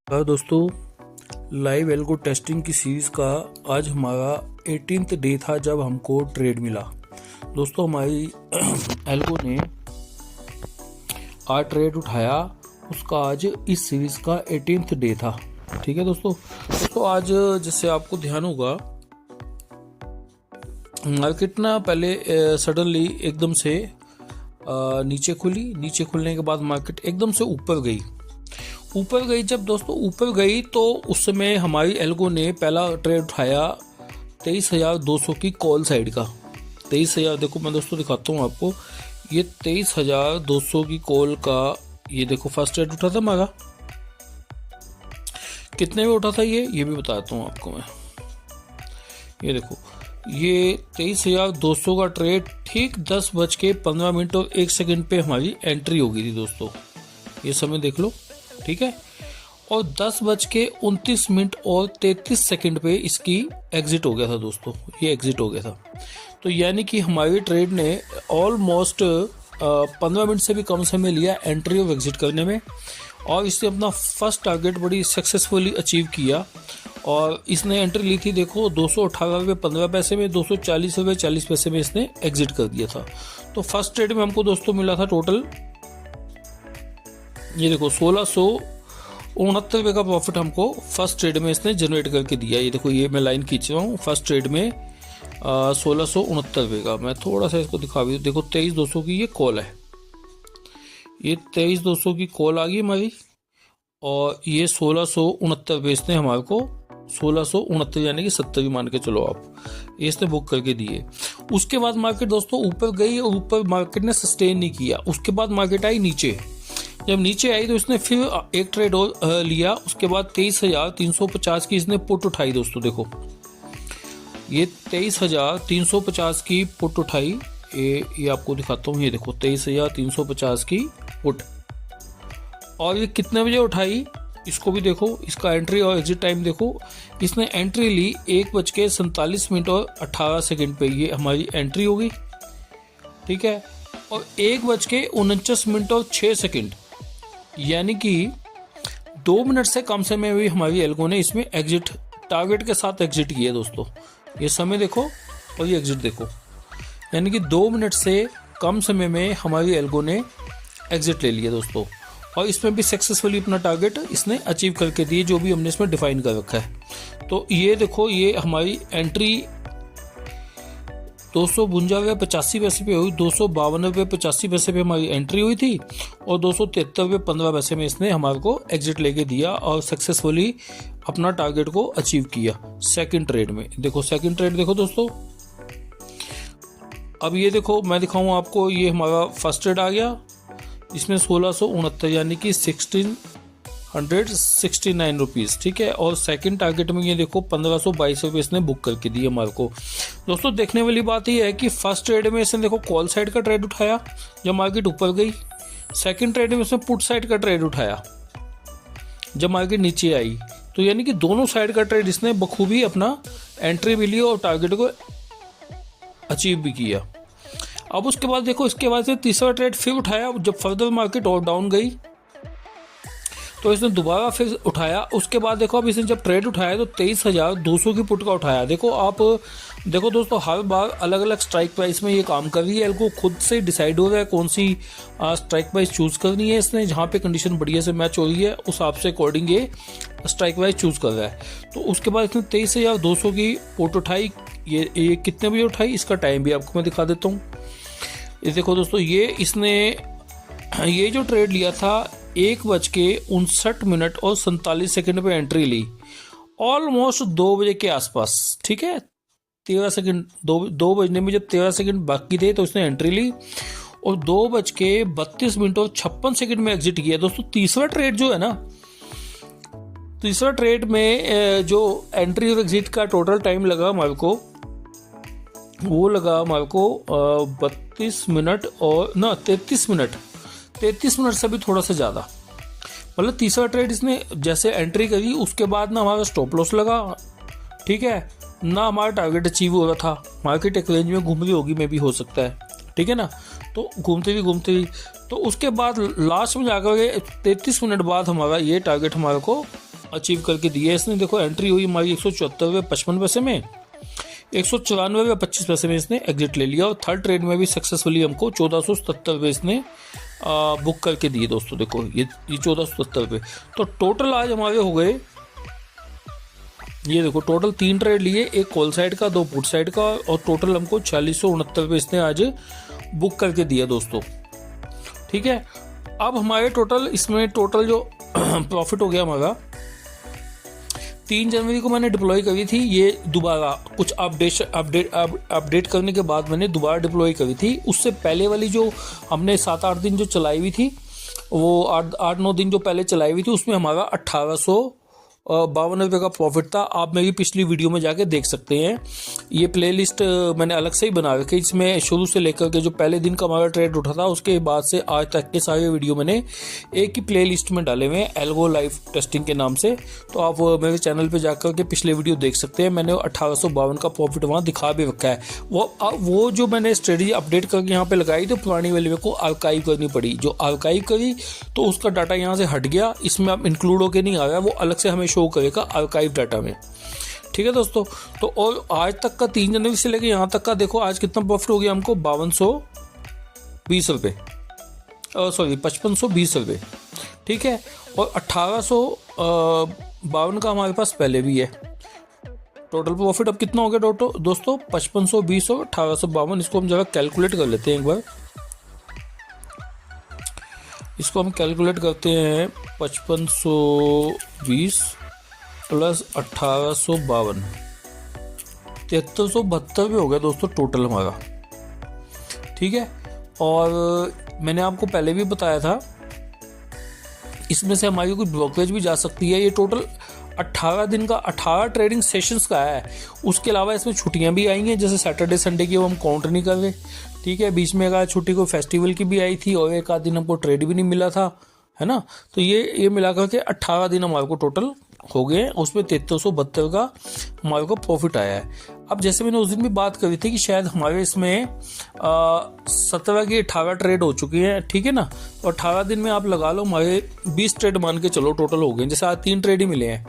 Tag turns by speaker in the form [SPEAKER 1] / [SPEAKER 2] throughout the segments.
[SPEAKER 1] दोस्तों, live algo testing की series का आज हमारा 18th डे था जब हमको ट्रेड मिला। दोस्तों, हमारी एल्गो ने आज ट्रेड उठाया, उसका आज इस सीरीज़ का 18th डे था। ठीक है दोस्तों, आज जैसे आपको ध्यान होगा, मार्केट ना पहले सडनली एकदम से नीचे खुली। नीचे खुलने के बाद मार्केट एकदम से ऊपर गई। जब दोस्तों ऊपर गई तो उस समय हमारी एल्गो ने पहला ट्रेड उठाया 23,200 की कॉल साइड का। 23,000, देखो मैं दोस्तों दिखाता हूँ आपको, ये 23,200 की कॉल का ये देखो फर्स्ट ट्रेड उठा था हमारा। कितने में उठा था ये भी बताता हूँ आपको मैं। ये देखो, ये 23,200 का ट्रेड ठीक 10:15 और 1 सेकंड पे हमारी एंट्री हो गई थी दोस्तों। ये समय देख लो, ठीक है। और 10:29 और 33 सेकंड पे इसकी एग्जिट हो गया था दोस्तों, ये एग्जिट हो गया था। तो यानी कि हमारी ट्रेड ने ऑलमोस्ट 15 मिनट से भी कम समय लिया एंट्री और एग्जिट करने में, और इसने अपना फर्स्ट टारगेट बड़ी सक्सेसफुली अचीव किया। और इसने एंट्री ली थी देखो 218.15 में, 240.40 में इसने एग्जिट कर दिया था। तो फर्स्ट ट्रेड में हमको दोस्तों मिला था टोटल, ये देखो 1669 का प्रॉफिट हमको फर्स्ट ट्रेड में इसने जनरेट करके दिया। ये देखो, ये मैं लाइन खींच रहा हूँ, फर्स्ट ट्रेड में 1669 का। मैं थोड़ा सा इसको दिखा भी, देखो 23,200 की ये कॉल है, ये 23,200 की कॉल आ गई हमारी, और ये 1669 पे इसने हमारे को 1669 यानी कि 70 भी मान के चलो आप, ये इसने बुक करके दिए। उसके बाद मार्केट दोस्तों ऊपर गई, और ऊपर मार्केट ने सस्टेन नहीं किया। उसके बाद मार्केट आई नीचे। जब नीचे आई तो इसने फिर एक ट्रेड और लिया। उसके बाद 23,350 की इसने पुट उठाई दोस्तों। देखो, ये 23,350 की पुट उठाई, ये आपको दिखाता हूँ। ये देखो 23,350 की पुट, और ये कितने बजे उठाई इसको भी देखो, इसका एंट्री और एग्जिट टाइम देखो। इसने एंट्री ली 1:47 और 18 सेकंड पे, ये हमारी एंट्री होगी, ठीक है। और 1:49 और 6 सेकंड, यानी कि 2 मिनट से कम समय में भी हमारी एल्गो ने इसमें एग्जिट, टारगेट के साथ एग्जिट किया दोस्तों। ये समय देखो और ये एग्जिट देखो, यानी कि 2 मिनट से कम समय में हमारी एल्गो ने एग्जिट ले लिया दोस्तों। और इसमें भी सक्सेसफुली अपना टारगेट इसने अचीव करके दिए, जो भी हमने इसमें डिफाइन कर रखा है। तो ये देखो, ये हमारी एंट्री 252.85 पे हुई, 252.85 पे हमारी एंट्री हुई थी, और 273.15 में इसने हमारे को एग्जिट लेके दिया, और सक्सेसफुली अपना टारगेट को अचीव किया सेकंड ट्रेड में। देखो सेकंड ट्रेड देखो दोस्तों। अब ये देखो, मैं दिखाऊं आपको, ये हमारा फर्स्ट ट्रेड आ गया, इसमें 1669 यानी कि 1669 रुपीज़, ठीक है। और सेकंड टारगेट में ये देखो 1522 रुपये इसने बुक करके दिए हमारे को। दोस्तों देखने वाली बात ये है कि फर्स्ट ट्रेड में इसने देखो कॉल साइड का ट्रेड उठाया जब मार्केट ऊपर गई। सेकंड ट्रेड में इसने पुट साइड का ट्रेड उठाया जब मार्केट नीचे आई। तो यानी कि दोनों साइड का ट्रेड इसने बखूबी अपना एंट्री भी लिया और टारगेट को अचीव भी किया। अब उसके बाद देखो, इसके बाद से तीसरा ट्रेड फिर उठाया जब फर्दर मार्केट और डाउन गई, तो इसने दोबारा फिर उठाया। उसके बाद देखो, अब इसने जब ट्रेड उठाया तो 23,200 की पुट का उठाया। देखो आप देखो दोस्तों, हर बार अलग अलग स्ट्राइक प्राइस में ये काम कर रही है। एल्गो खुद से डिसाइड हो रहा है कौन सी स्ट्राइक प्राइस चूज करनी है इसने, जहाँ पे कंडीशन बढ़िया से मैच हो रही है उस हिसाब से अकॉर्डिंग ये स्ट्राइक प्राइस चूज कर रहा है। तो उसके बाद इसने 23,200 की पुट उठाई। ये कितने बजे उठाई, इसका टाइम भी आपको मैं दिखा देता हूँ। ये देखो दोस्तों, ये जो ट्रेड लिया था 1:59 और 47 सेकंड पे एंट्री ली, ऑलमोस्ट 2 बजे के आसपास, ठीक है। 13 सेकंड, 2 बजने में जब 13 सेकंड बाकी थे तो इसने एंट्री ली, और 2:32 और 56 सेकंड में एग्जिट किया दोस्तों। तीसरा ट्रेड जो है ना, तीसरा ट्रेड में जो एंट्री और एग्जिट का टोटल टाइम लगा हमारे को, वो लगा हमारे को 32 मिनट और ना 33 मिनट से भी थोड़ा सा ज़्यादा। मतलब तीसरा ट्रेड इसने जैसे एंट्री करी उसके बाद ना हमारा स्टॉप लॉस लगा, ठीक है, ना हमारा टारगेट अचीव हो रहा था। मार्केट एक रेंज में घूम रही होगी, में भी हो सकता है, ठीक है ना। तो घूमते भी तो उसके बाद लास्ट में जाकर 33 मिनट बाद हमारा ये टारगेट हमारे को अचीव करके दी है इसने। देखो एंट्री हुई हमारी 174.55 में, 194.25 में इसने एग्जिट ले लिया और थर्ड ट्रेड में भी सक्सेसफुली हमको 1477 इसने बुक करके दिए दोस्तों। देखो ये 1477 तो टोटल आज हमारे हो गए, ये देखो टोटल 3 ट्रेड लिए, एक कॉल साइड का 2 पुट साइड का, और टोटल हमको 4669 इसने आज बुक करके दिया दोस्तों। ठीक है, अब हमारे टोटल इसमें टोटल जो प्रॉफिट हो गया हमारा, 3 जनवरी को मैंने डिप्लॉय करी थी, ये दोबारा कुछ अपडेट करने के बाद मैंने दोबारा डिप्लॉय करी थी। उससे पहले वाली जो हमने 7-8 दिन जो चलाई हुई थी, वो 8-9 दिन जो पहले चलाई हुई थी, उसमें हमारा 1852 रुपये का प्रॉफिट था। आप मेरी पिछली वीडियो में जाके देख सकते हैं, ये प्लेलिस्ट मैंने अलग से ही बना रखी है। इसमें शुरू से लेकर के जो पहले दिन का हमारा ट्रेड उठा था उसके बाद से आज तक के सारे वीडियो मैंने एक ही प्लेलिस्ट में डाले हुए हैं, एल्गो लाइव टेस्टिंग के नाम से। तो आप मेरे चैनल पे जाकर के पिछले वीडियो देख सकते हैं, मैंने 1852 का प्रॉफिट वहाँ दिखा भी रखा है। वो जो मैंने स्ट्रेटजी अपडेट करके यहाँ पे लगाई तो पुरानी वाली मेरे को आर्काइव करनी पड़ी, जो आर्काइव करी तो उसका डाटा यहाँ से हट गया, इसमें अब इंक्लूड होकर नहीं आ रहा, वो अलग से हमें शो करेगा आर्काइव डाटा में। ठीक है दोस्तों, तो और आज तक का 3 जनवरी से लेकर यहाँ तक का देखो आज कितना प्रॉफिट हो गया हमको, 5220 रुपये, सॉरी 5520 रुपये। ठीक है, और 1852 का हमारे पास पहले भी है। टोटल प्रॉफिट अब कितना हो गया दोस्तों, 5520 और 1852। इसको हम जरा कैलकुलेट कर लेते हैं एक बार, इसको हम कैलकुलेट करते हैं। 5520 प्लस 1852, 7372 भी हो गया दोस्तों टोटल हमारा। ठीक है, और मैंने आपको पहले भी बताया था इसमें से हमारी कोई ब्रोकरेज भी जा सकती है। ये टोटल 18 दिन का 18 ट्रेडिंग सेशंस का है, उसके अलावा इसमें छुट्टियां भी आई हैं, जैसे सैटरडे संडे की वो हम काउंट नहीं कर रहे। ठीक है, बीच में एक आध छुट्टी को फेस्टिवल की भी आई थी और एक आध दिन हमको ट्रेड भी नहीं मिला था, है ना। तो ये मिला करके 18 दिन हमारे को टोटल हो गए, उसमें 7372 का हमारे को प्रॉफिट आया है। अब जैसे मैंने उस दिन भी बात करी थी कि शायद हमारे इसमें 17 की 18 ट्रेड हो चुकी हैं, ठीक है ना, और 18 दिन में आप लगा लो हमारे 20 ट्रेड मान के चलो टोटल हो गए, जैसे आज 3 ट्रेड ही मिले हैं।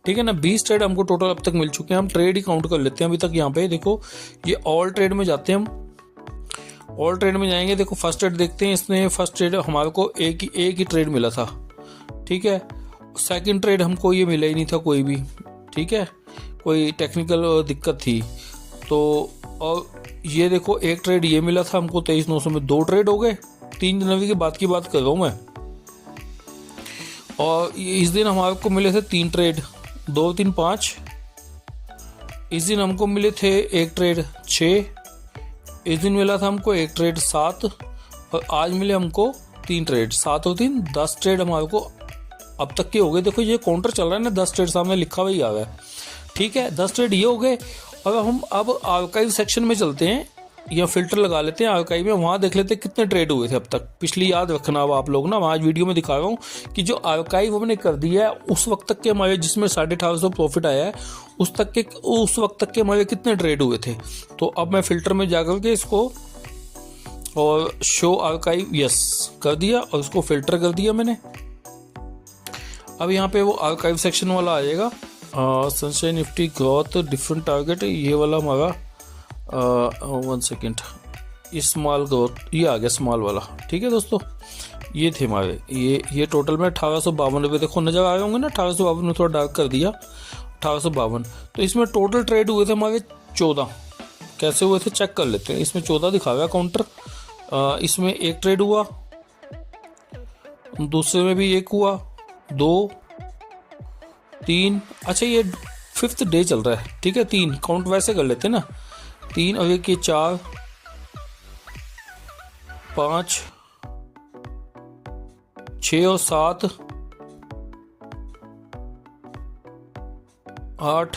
[SPEAKER 1] ठीक है ना, 20 ट्रेड हमको टोटल अब तक मिल चुके हैं। हम ट्रेड ही काउंट कर लेते हैं अभी तक। यहाँ पे देखो ये ऑल ट्रेड में जाते हैं, हम ऑल ट्रेड में जाएंगे। देखो फर्स्ट ट्रेड देखते हैं, इसमें फर्स्ट ट्रेड हमारे को एक ही ट्रेड मिला था। ठीक है, सेकंड ट्रेड हमको ये मिला ही नहीं था कोई भी। ठीक है, कोई टेक्निकल दिक्कत थी तो, और ये देखो एक ट्रेड ये मिला था हमको 23,900 में, 2 ट्रेड हो गए। 3 जनवरी के बाद की बात कर रहा हूँ मैं। और इस दिन हमारे को मिले थे 3 ट्रेड, 2 3 5। इस दिन हमको मिले थे एक ट्रेड 6, इस दिन मिला था हमको एक ट्रेड 7, और आज मिले हमको 3 ट्रेड, 7 और 3 10 ट्रेड हमारे को अब तक के हो गए। देखो ये काउंटर चल रहा है ना, 10 ट्रेड सामने लिखा हुआ ही आ रहा है। ठीक है, 10 ट्रेड ये हो गए। और हम अब आर्काइव सेक्शन में चलते हैं, या फिल्टर लगा लेते हैं आर्काइव में, वहाँ देख लेते हैं कितने ट्रेड हुए थे अब तक। पिछली याद रखना अब आप लोग ना, आज वीडियो में दिखा रहा हूँ कि जो आर्काइव हमने कर दिया है उस वक्त तक के हमारे, जिसमें 1850 प्रॉफिट आया है, उस वक्त तक के हमारे कितने ट्रेड हुए थे। तो अब मैं फिल्टर में जाकर के इसको और शो आर्काइव यस कर दिया और इसको फिल्टर कर दिया मैंने। अब यहाँ पे वो आर्काइव सेक्शन वाला आ जाएगा, sunshine Nifty growth different target, ये वाला हमारा 1 सेकेंड, स्मॉल ग्रोथ ये आ गया स्मॉल वाला। ठीक है दोस्तों, ये थे हमारे, ये टोटल में 1852 रुपये देखो नजर आ रहे होंगे ना, 1852 में थोड़ा डार्क कर दिया, 1852। तो इसमें टोटल ट्रेड हुए थे हमारे 14। कैसे हुए थे चेक कर लेते हैं। इसमें 14 दिखा रहा है काउंटर, इसमें एक ट्रेड हुआ, दूसरे में भी एक हुआ, 2 3, अच्छा ये 5th डे चल रहा है। ठीक है, 3 काउंट वैसे कर लेते हैं ना, 3 और एक ये 4 5 6 और 7 8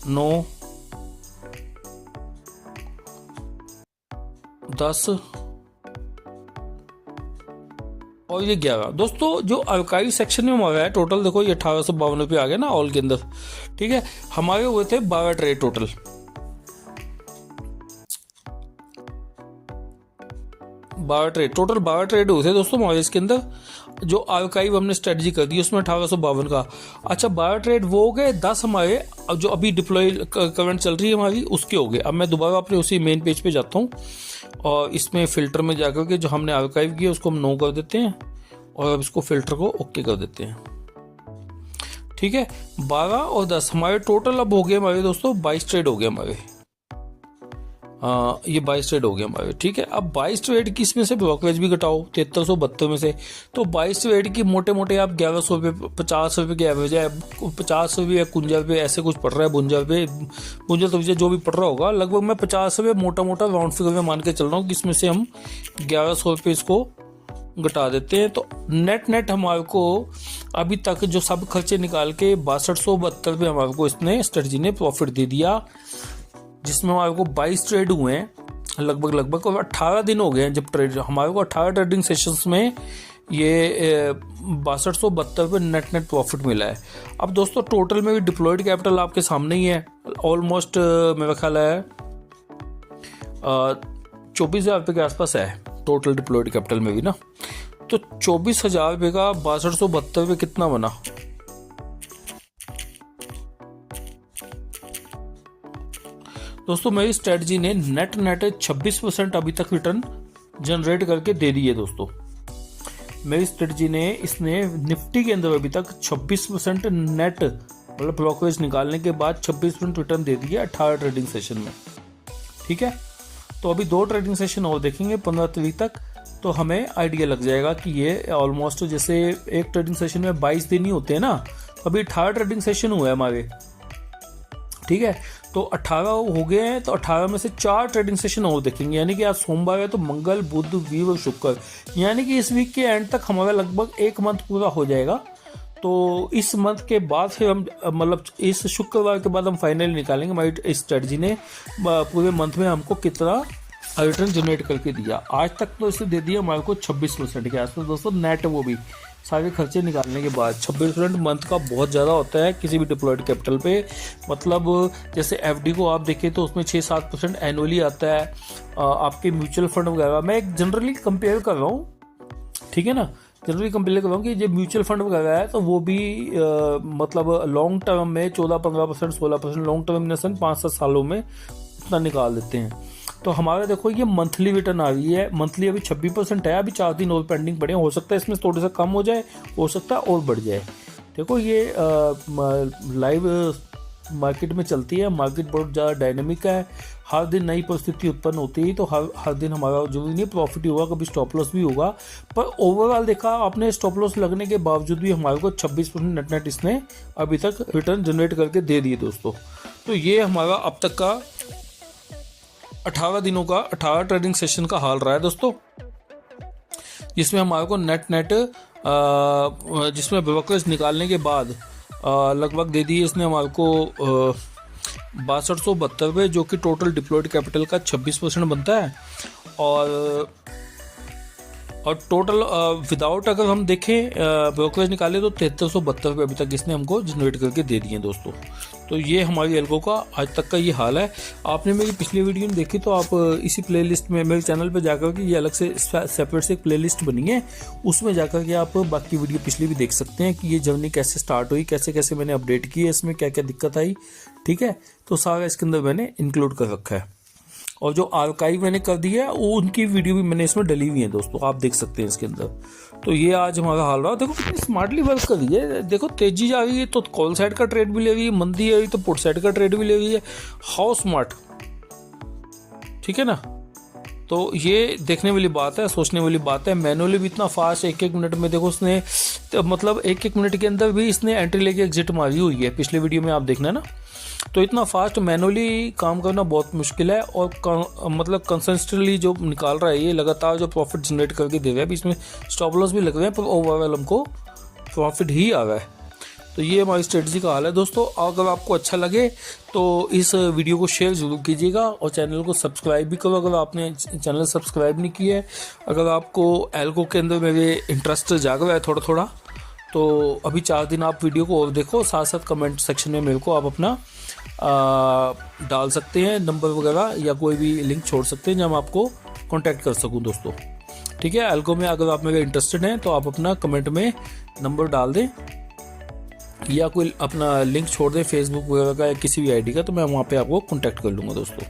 [SPEAKER 1] 9 10 और ये 11। दोस्तों जो आर्काइव सेक्शन में हमारा है टोटल देखो ये 1852 रुपये आ गया ना ऑल के अंदर। ठीक है, हमारे हुए थे 12 trade total. 12 trade, total 12 trade हुए थे दोस्तों हमारे इसके अंदर। जो आर्काइव हमने स्ट्रेटजी कर दी उसमें 1852 का। अच्छा 12 ट्रेड वो हो गए, 10 हमारे जो अभी डिप्लॉय करंट चल रही है हमारी उसके हो गए। अब मैं दोबारा अपने उसी मेन पेज पे जाता हूँ और इसमें फिल्टर में जाकर के जो हमने आर्काइव किया उसको हम नो कर देते हैं और अब इसको फिल्टर को ओके कर देते हैं। ठीक है, 12 और 10 हमारे टोटल अब हो गए हमारे दोस्तों 22 ट्रेड हो गए हमारे। ये 22 ट्रेड हो गया हमारे। ठीक है, अब 22 ट्रेड की इसमें से ब्रोकरेज भी घटाओ 7372 में से, तो 22 ट्रेड की मोटे मोटे आप 1100 रुपये 50 रुपये की एवरेज है, 50 रुपये या 51 रुपये ऐसे कुछ पड़ रहा है, 52 रुपये 52 तो जो भी पड़ रहा होगा लगभग मैं 50 रुपये मोटा मोटा राउंड फिगर में मान के चल रहा हूँ कि इसमें से हम 1100 रुपये इसको घटा देते हैं। तो नेट हमारे को अभी तक जो सब खर्चे निकाल के 6272 रुपये हमारे को इसने स्ट्रेटजी ने प्रॉफिट दे दिया, जिसमें हमारे को 22 ट्रेड हुए हैं लगभग और 18 दिन हो गए हैं जब ट्रेड हमारे को 18 ट्रेडिंग सेशंस में ये 6272 रुपये नेट प्रॉफिट मिला है। अब दोस्तों टोटल में भी डिप्लॉयड कैपिटल आपके सामने ही है, ऑलमोस्ट मेरा ख्याल है 24,000 रुपये के आसपास है टोटल डिप्लॉयड कैपिटल में भी ना। तो 24,000 रुपये का 6272 रुपये कितना बना, दोस्तों मेरी स्ट्रेटजी ने नेट 26% अभी तक रिटर्न जनरेट करके दे दी है दोस्तों। मेरी स्ट्रेटजी ने इसने निफ्टी के अंदर अभी तक 26% नेट मतलब ब्रोकरेज निकालने के बाद 26% रिटर्न दे दिया 18 ट्रेडिंग सेशन में। ठीक है, तो अभी 2 ट्रेडिंग सेशन और देखेंगे 15 तारीख तक, तो हमें आइडिया लग जाएगा कि ये ऑलमोस्ट जैसे एक ट्रेडिंग सेशन में 22 दिन ही होते हैं ना, अभी 18 ट्रेडिंग सेशन हुए हमारे। ठीक है, तो 18 हो गए हैं, तो 18 में से 4 ट्रेडिंग सेशन और देखेंगे, यानी कि आज सोमवार है तो मंगल बुध वीर और शुक्र, यानी कि इस वीक के एंड तक हमारा लगभग 1 मंथ पूरा हो जाएगा। तो इस मंथ के बाद फिर हम मतलब इस शुक्रवार के बाद हम फाइनली निकालेंगे हमारी इस स्ट्रेटजी ने पूरे मंथ में हमको कितना रिटर्न जनरेट करके दिया। आज तक तो इसे दे दिया हमारे को 26% के आसपास दोस्तों नेट, वो भी सारे खर्चे निकालने के बाद। 26% मंथ का बहुत ज़्यादा होता है किसी भी डिप्लॉयड कैपिटल पे। मतलब जैसे एफडी को आप देखें तो उसमें 6-7% एनुअली आता है। आपके म्यूचुअल फंड वगैरह मैं एक जनरली कंपेयर कर रहा हूँ, ठीक है ना, जनरली कंपेयर कर रहा हूँ कि जो म्यूचुअल फंड वगैरह है तो वो भी मतलब लॉन्ग टर्म में 14-15% 16% लॉन्ग टर्म में 5-7 सालों में उतना निकाल देते हैं। तो हमारा देखो ये मंथली रिटर्न आ रही है, मंथली अभी 26% है, अभी 4 दिन और पेंडिंग पड़े हैं, हो सकता है इसमें थोड़ा सा कम हो जाए, हो सकता है और बढ़ जाए। देखो ये लाइव मार्केट में चलती है, मार्केट बहुत ज़्यादा डायनेमिक है, हर दिन नई परिस्थिति उत्पन्न होती है, तो हर दिन हमारा जो नहीं प्रॉफिट ही होगा, कभी स्टॉप लॉस भी होगा। पर ओवरऑल देखा आपने स्टॉप लॉस लगने के बावजूद भी हमारे को 26% नेट इसने अभी तक रिटर्न जनरेट करके दे दिए दोस्तों। तो ये हमारा अब तक का 18 दिनों का 18 ट्रेडिंग सेशन का हाल रहा है दोस्तों, जिसमें हमारे को नेट जिसमें ब्रोकरेज निकालने के बाद लगभग दे दिए इसने हमारे को 6272 रुपये, जो कि टोटल डिप्लॉयड कैपिटल का 26% बनता है। और टोटल विदाउट अगर हम देखें ब्रोकरेज निकाले तो 7372 रुपये अभी तक इसने हमको जनरेट करके दे दिए दोस्तों। तो ये हमारी एल्गो का आज तक का ये हाल है। आपने मेरी पिछली वीडियो में देखी तो आप इसी प्लेलिस्ट में मेरे चैनल पर जाकर के ये अलग से सेपरेट से एक प्लेलिस्ट बनी है, उसमें जाकर के आप बाकी वीडियो पिछली भी देख सकते हैं कि ये जर्नी कैसे स्टार्ट हुई, कैसे कैसे मैंने अपडेट की है, इसमें क्या क्या दिक्कत आई। ठीक है, तो सारा इसके अंदर मैंने इंक्लूड कर रखा है, और जो आर्काइव मैंने कर दिया है वो उनकी वीडियो भी मैंने इसमें डली हुई है दोस्तों, आप देख सकते हैं इसके अंदर। तो ये आज हमारा हाल रहा, देखो कितनी स्मार्टली वर्क कर रही है। देखो तेजी जा रही है तो कॉल साइड का ट्रेड भी ले रही है, मंदी आ रही तो पुट साइड का ट्रेड भी ले रही है। हाउ स्मार्ट, ठीक है ना। तो ये देखने वाली बात है, सोचने वाली बात है। मैनुअली भी इतना फास्ट, 1-1 मिनट में देखो उसने तो मतलब 1-1 मिनट के अंदर भी इसने एंट्री लेके एग्जिट मारी हुई है, पिछले वीडियो में आप देखना ना। तो इतना फास्ट मैनुअली काम करना बहुत मुश्किल है, और मतलब कंसिस्टेंटली जो निकाल रहा है ये लगातार जो प्रॉफिट जनरेट करके दे रहा है। अभी इसमें स्टॉप लॉस भी लग रहे हैं पर ओवरऑल हमको प्रॉफिट ही आ रहा है। तो ये हमारी स्ट्रेटजी का हाल है दोस्तों। अगर आपको अच्छा लगे तो इस वीडियो को शेयर जरूर कीजिएगा और चैनल को सब्सक्राइब भी करो अगर आपने चैनल सब्सक्राइब नहीं किया है। अगर आपको एल्गो के अंदर मेरे इंटरेस्ट जाग रहा है थोड़ा थोड़ा, तो अभी 4 दिन आप वीडियो को और देखो, साथ साथ कमेंट सेक्शन में मेरे को आप अपना डाल सकते हैं नंबर वगैरह, या कोई भी लिंक छोड़ सकते हैं जहाँ मैं आपको कांटेक्ट कर सकूं दोस्तों। ठीक है। एल्को में अगर आप मेरे इंटरेस्टेड हैं तो आप अपना कमेंट में नंबर डाल दें या कोई अपना लिंक छोड़ दें फेसबुक वगैरह का या किसी भी आईडी का, तो मैं वहाँ पे आपको कांटेक्ट कर लूँगा दोस्तों।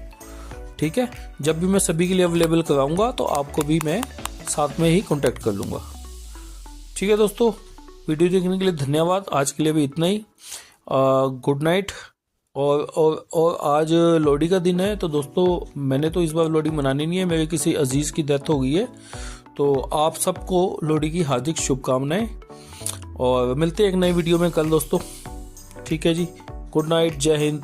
[SPEAKER 1] ठीक है, जब भी मैं सभी के लिए अवेलेबल कराऊंगा तो आपको भी मैं साथ में ही कांटेक्ट कर लूँगा। ठीक है दोस्तों, वीडियो देखने के लिए धन्यवाद। आज के लिए भी इतना ही। Good night. और आज लोहड़ी का दिन है, तो दोस्तों मैंने तो इस बार लोहड़ी मनानी नहीं है, मेरे किसी अजीज़ की डेथ हो गई है। तो आप सबको लोहड़ी की हार्दिक शुभकामनाएं और मिलते हैं एक नई वीडियो में कल दोस्तों। ठीक है जी, गुड नाइट, जय हिंद।